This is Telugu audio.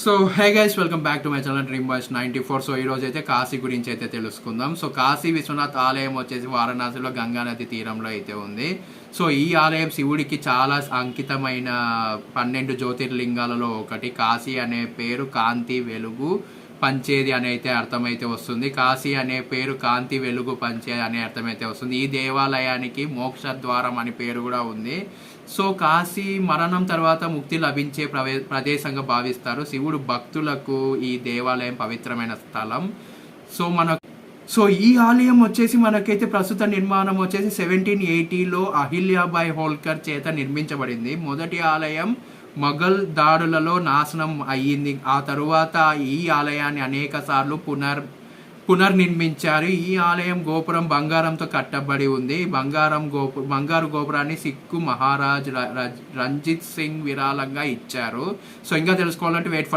So hey guys, welcome back to my channel dream boys 94. So ఈ రోజు అయితే కాశీ గురించి అయితే తెలుసుకుందాం. సో కాశీ విశ్వనాథ్ ఆలయం వచ్చేసి వారణాసిలో గంగానది తీరంలో అయితే ఉంది. సో ఈ ఆలయం శివుడికి చాలా అంకితమైన 12 జ్యోతిర్లింగాలలో ఒకటి. కాశీ అనే పేరు కాంతి వెలుగు పంచేది అని అయితే అర్థమైతే వస్తుంది. కాశీ అనే పేరు కాంతి వెలుగు పంచేది అనే అర్థమైతే వస్తుంది. ఈ దేవాలయానికి మోక్ష ద్వారం అని పేరు కూడా ఉంది. సో కాశీ మరణం తర్వాత ముక్తి లభించే ప్రదేశంగా భావిస్తారు. శివుడు భక్తులకు ఈ దేవాలయం పవిత్రమైన స్థలం. సో ఈ ఆలయం వచ్చేసి మనకైతే ప్రస్తుత నిర్మాణం వచ్చేసి 1780లో అహిల్యాబాయ్ హోల్కర్ చేత నిర్మించబడింది. మొదటి ఆలయం మొఘల్ దాడులలో నాశనం అయ్యింది. ఆ తరువాత ఈ ఆలయాన్ని అనేక సార్లు పునర్నిర్మించారు. ఈ ఆలయం గోపురం బంగారంతో కట్టబడి ఉంది. బంగారు గోపురాన్ని సిక్కు మహారాజ్ రంజిత్ సింగ్ విరాళంగా ఇచ్చారు. సో ఇంకా తెలుసుకోవాలంటే వెయిట్ ఫర్